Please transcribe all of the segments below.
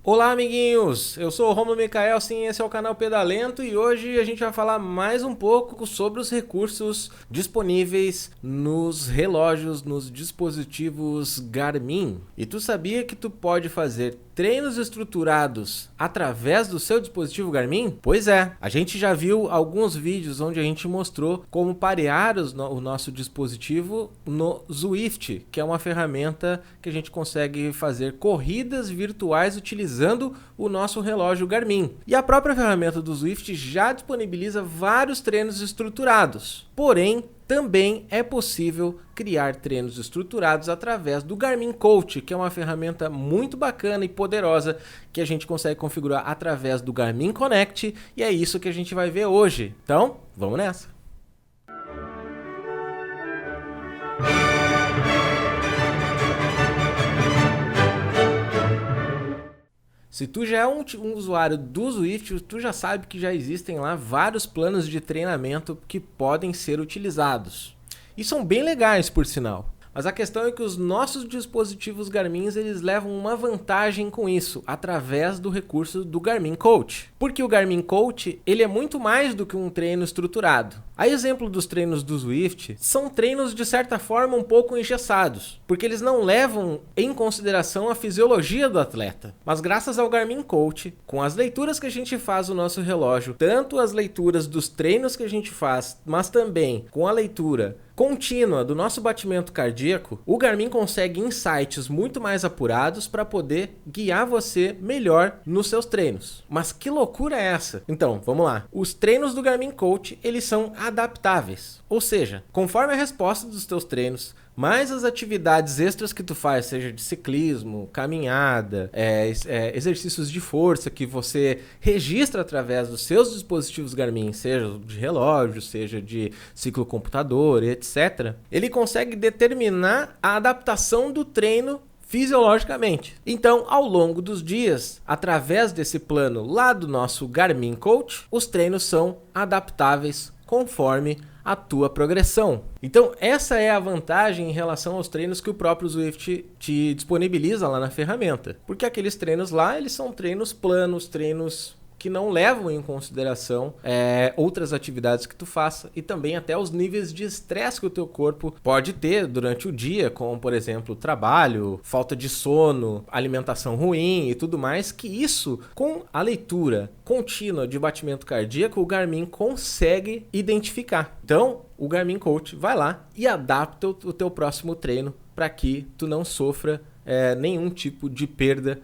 Olá, amiguinhos! Eu sou o Romulo Micael, sim, esse é o canal Pedalento e hoje a gente vai falar mais um pouco sobre os recursos disponíveis nos relógios, nos dispositivos Garmin. E tu sabia que tu pode fazer treinos estruturados através do seu dispositivo Garmin? Pois é, a gente já viu alguns vídeos onde a gente mostrou como parear o nosso dispositivo no Zwift, que é uma ferramenta que a gente consegue fazer corridas virtuais utilizando o nosso relógio Garmin. E a própria ferramenta do Zwift já disponibiliza vários treinos estruturados. Porém, também é possível criar treinos estruturados através do Garmin Coach, que é uma ferramenta muito bacana e poderosa que a gente consegue configurar através do Garmin Connect, e é isso que a gente vai ver hoje. Então, vamos nessa! Se tu já é um usuário do Zwift, tu já sabe que já existem lá vários planos de treinamento que podem ser utilizados. E são bem legais, por sinal. Mas a questão é que os nossos dispositivos Garmin eles levam uma vantagem com isso, através do recurso do Garmin Coach. Porque o Garmin Coach ele é muito mais do que um treino estruturado. A exemplo dos treinos do Zwift, são treinos de certa forma um pouco engessados, porque eles não levam em consideração a fisiologia do atleta. Mas graças ao Garmin Coach, com as leituras que a gente faz no nosso relógio, tanto as leituras dos treinos que a gente faz, mas também com a leitura contínua do nosso batimento cardíaco, o Garmin consegue insights muito mais apurados para poder guiar você melhor nos seus treinos. Mas que loucura é essa? Então, vamos lá. Os treinos do Garmin Coach, eles são adaptáveis. Ou seja, conforme a resposta dos teus treinos, mais as atividades extras que tu faz, seja de ciclismo, caminhada, exercícios de força que você registra através dos seus dispositivos Garmin, seja de relógio, seja de ciclocomputador, etc. Ele consegue determinar a adaptação do treino fisiologicamente. Então, ao longo dos dias, através desse plano lá do nosso Garmin Coach, os treinos são adaptáveis conforme a tua progressão. Então, essa é a vantagem em relação aos treinos que o próprio Zwift te disponibiliza lá na ferramenta. Porque aqueles treinos lá, eles são treinos planos, treinos que não levam em consideração outras atividades que tu faça e também até os níveis de estresse que o teu corpo pode ter durante o dia, como por exemplo trabalho, falta de sono, alimentação ruim e tudo mais, que isso com a leitura contínua de batimento cardíaco o Garmin consegue identificar. Então o Garmin Coach vai lá e adapta o teu próximo treino para que tu não sofra nenhum tipo de perda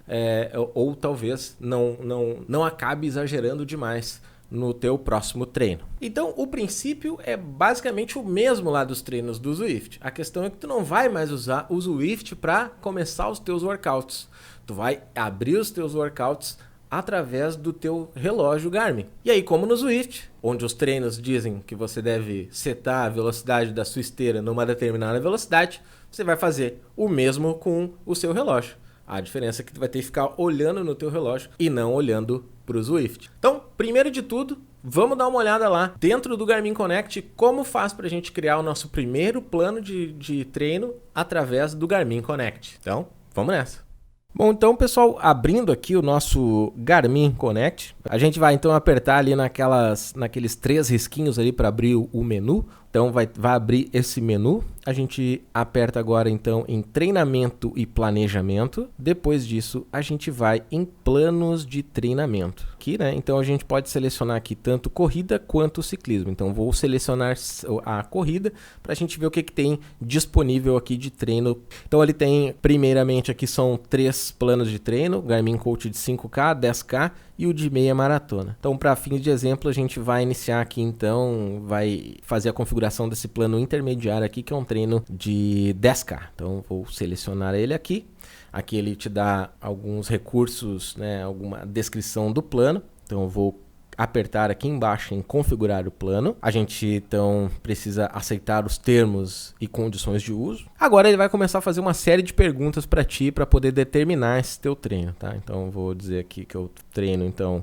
ou talvez não acabe exagerando demais no teu próximo treino. Então o princípio é basicamente o mesmo lá dos treinos do Zwift. A questão é que tu não vai mais usar o Zwift para começar os teus workouts. Tu vai abrir os teus workouts através do teu relógio Garmin. E aí, como no Zwift, onde os treinos dizem que você deve setar a velocidade da sua esteira numa determinada velocidade, você vai fazer o mesmo com o seu relógio. A diferença é que tu vai ter que ficar olhando no teu relógio e não olhando para o Zwift. Então, primeiro de tudo, vamos dar uma olhada lá dentro do Garmin Connect como faz para a gente criar o nosso primeiro plano de treino através do Garmin Connect. Então, vamos nessa. Bom, então pessoal, abrindo aqui o nosso Garmin Connect, a gente vai então apertar ali naqueles 3 risquinhos ali para abrir o menu. Então vai abrir esse menu, a gente aperta agora então em treinamento e planejamento, depois disso a gente vai em planos de treinamento, aqui, né? Então a gente pode selecionar aqui tanto corrida quanto ciclismo, então vou selecionar a corrida para a gente ver o que tem disponível aqui de treino. Então ele tem primeiramente aqui são 3 planos de treino, Garmin Coach de 5K, 10K e o de meia maratona. Então para fins de exemplo a gente vai iniciar aqui então, vai fazer a configuração desse plano intermediário aqui, que é um treino de 10K. Então vou selecionar ele aqui. Aqui ele te dá alguns recursos, né, alguma descrição do plano. Então eu vou apertar aqui embaixo em configurar o plano. A gente então precisa aceitar os termos e condições de uso. Agora ele vai começar a fazer uma série de perguntas para ti para poder determinar esse teu treino, tá? Então eu vou dizer aqui que eu treino então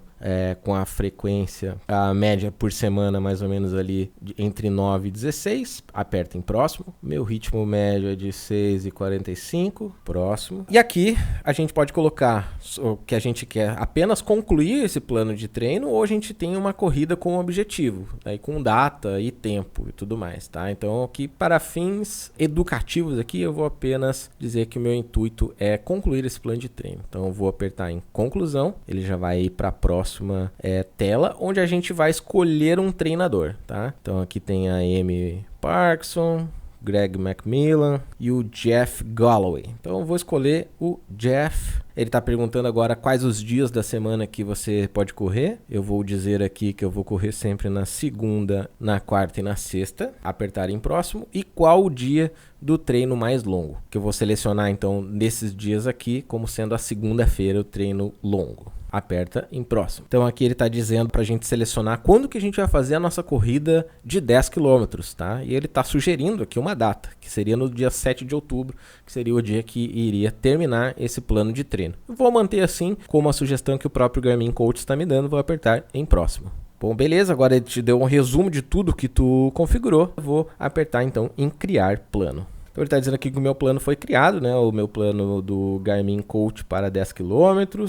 com a frequência, a média por semana mais ou menos ali entre 9 e 16, aperta em próximo. Meu ritmo médio é de 6,45, próximo. E aqui a gente pode colocar o que a gente quer apenas concluir esse plano de treino, ou a gente tem uma corrida com objetivo, aí com data e tempo e tudo mais, tá? Então aqui para fins educativos aqui eu vou apenas dizer que o meu intuito é concluir esse plano de treino. Então eu vou apertar em conclusão, ele já vai ir para a próxima tela, onde a gente vai escolher um treinador, tá? Então aqui tem a Amy Parkinson, Greg McMillan e o Jeff Galloway. Então eu vou escolher o Jeff. Ele está perguntando agora quais os dias da semana que você pode correr. Eu vou dizer aqui que eu vou correr sempre na segunda, na quarta e na sexta. Apertar em próximo. E qual o dia do treino mais longo? Que eu vou selecionar então nesses dias aqui como sendo a segunda-feira o treino longo. Aperta em próximo. Então aqui ele está dizendo para a gente selecionar quando que a gente vai fazer a nossa corrida de 10 km, tá? E ele está sugerindo aqui uma data, que seria no dia 7 de outubro, que seria o dia que iria terminar esse plano de treino. Eu vou manter assim como a sugestão que o próprio Garmin Coach está me dando, vou apertar em próximo. Bom, beleza, agora ele te deu um resumo de tudo que tu configurou. Eu vou apertar então em criar plano. Então ele está dizendo aqui que o meu plano foi criado, né? O meu plano do Garmin Coach para 10 km.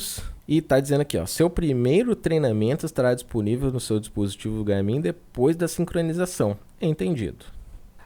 E está dizendo aqui, ó, seu primeiro treinamento estará disponível no seu dispositivo Garmin depois da sincronização. Entendido.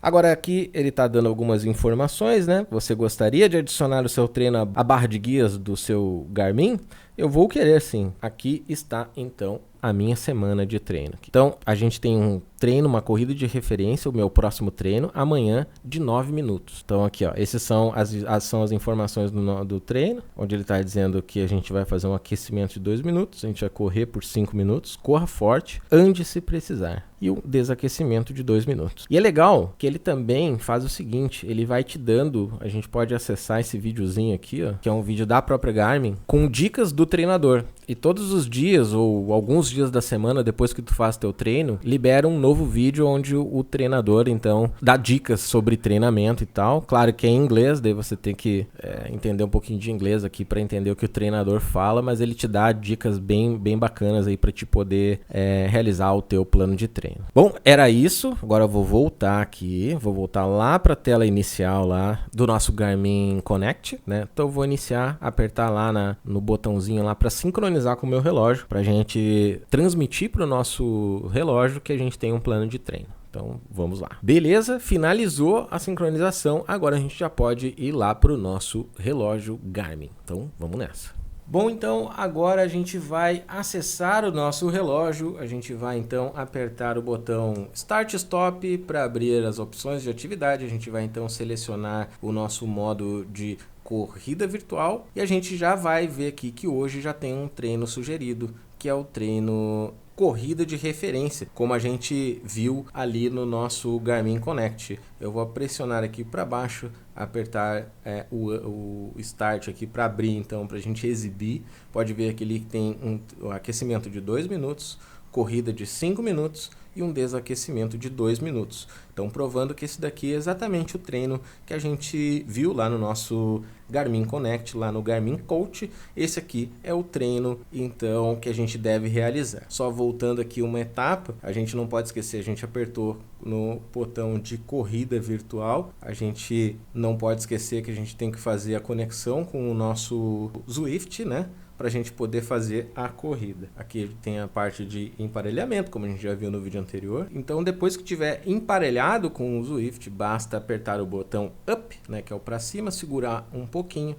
Agora aqui ele está dando algumas informações, né? Você gostaria de adicionar o seu treino à barra de guias do seu Garmin? Eu vou querer sim. Aqui está então a minha semana de treino. Então a gente tem um treino, uma corrida de referência, o meu próximo treino, amanhã de 9 minutos. Então aqui, ó, essas são as informações do treino, onde ele está dizendo que a gente vai fazer um aquecimento de 2 minutos, a gente vai correr por 5 minutos, corra forte, ande se precisar. E um desaquecimento de 2 minutos. E é legal que ele também faz o seguinte, ele vai te dando, a gente pode acessar esse videozinho aqui, ó, que é um vídeo da própria Garmin, com dicas do treinador. E todos os dias, ou alguns dias da semana, depois que tu faz teu treino, libera um novo vídeo onde o treinador, então, dá dicas sobre treinamento e tal. Claro que é em inglês, daí você tem que entender um pouquinho de inglês aqui para entender o que o treinador fala, mas ele te dá dicas bem bacanas aí para te poder realizar o teu plano de treino. Bom, era isso. Agora eu vou voltar aqui, vou voltar lá para a tela inicial lá do nosso Garmin Connect, né? Então eu vou iniciar, apertar lá no botãozinho lá para sincronizar com o meu relógio, para a gente transmitir para o nosso relógio que a gente tem um plano de treino. Então vamos lá. Beleza, finalizou a sincronização. Agora a gente já pode ir lá para o nosso relógio Garmin. Então vamos nessa. Bom, então agora a gente vai acessar o nosso relógio, a gente vai então apertar o botão Start Stop para abrir as opções de atividade, a gente vai então selecionar o nosso modo de corrida virtual e a gente já vai ver aqui que hoje já tem um treino sugerido, que é o treino corrida de referência, como a gente viu ali no nosso Garmin Connect. Eu vou pressionar aqui para baixo, apertar o Start aqui para abrir, então, para a gente exibir. Pode ver que ele tem um aquecimento de 2 minutos, corrida de 5 minutos e um desaquecimento de 2 minutos. Então, provando que esse daqui é exatamente o treino que a gente viu lá no nosso Garmin Connect, lá no Garmin Coach. Esse aqui é o treino, então, que a gente deve realizar. Só voltando aqui uma etapa, a gente não pode esquecer, a gente apertou no botão de corrida virtual. A gente não pode esquecer que a gente tem que fazer a conexão com o nosso Zwift, né? Para a gente poder fazer a corrida. Aqui tem a parte de emparelhamento, como a gente já viu no vídeo anterior. Então, depois que tiver emparelhado com o Zwift, basta apertar o botão Up, né, que é o para cima, segurar um pouquinho,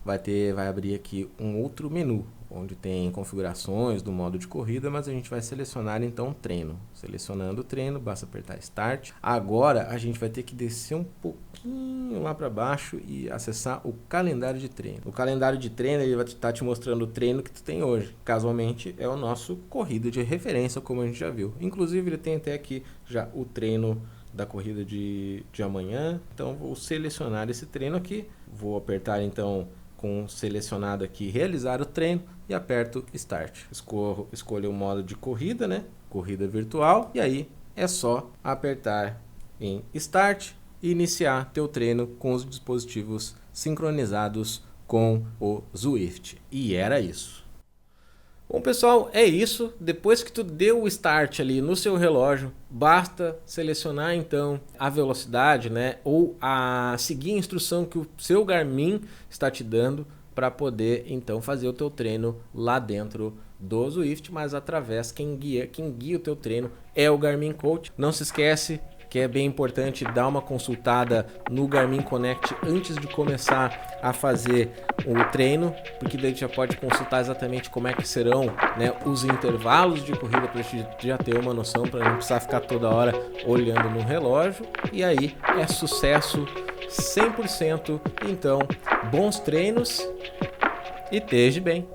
vai abrir aqui um outro menu, onde tem configurações do modo de corrida, mas a gente vai selecionar então treino. Selecionando o treino, basta apertar Start. Agora a gente vai ter que descer um pouquinho lá para baixo e acessar o calendário de treino. O calendário de treino ele vai estar te mostrando o treino que tu tem hoje. Casualmente é o nosso corrida de referência, como a gente já viu. Inclusive ele tem até aqui já o treino da corrida de amanhã. Então vou selecionar esse treino aqui. Vou apertar então com selecionado aqui realizar o treino e aperto Start. Escolho o modo de corrida, né? Corrida virtual, e aí é só apertar em Start e iniciar teu treino com os dispositivos sincronizados com o Zwift. E era isso. Bom, pessoal, é isso. Depois que tu deu o start ali no seu relógio, basta selecionar então a velocidade, né, ou a seguir a instrução que o seu Garmin está te dando para poder então fazer o teu treino lá dentro do Zwift, mas através quem guia o teu treino é o Garmin Coach. Não se esquece que é bem importante dar uma consultada no Garmin Connect antes de começar a fazer o treino, porque daí já pode consultar exatamente como é que serão, né, os intervalos de corrida para já ter uma noção, para não precisar ficar toda hora olhando no relógio. E aí é sucesso 100%. Então, bons treinos e esteja bem.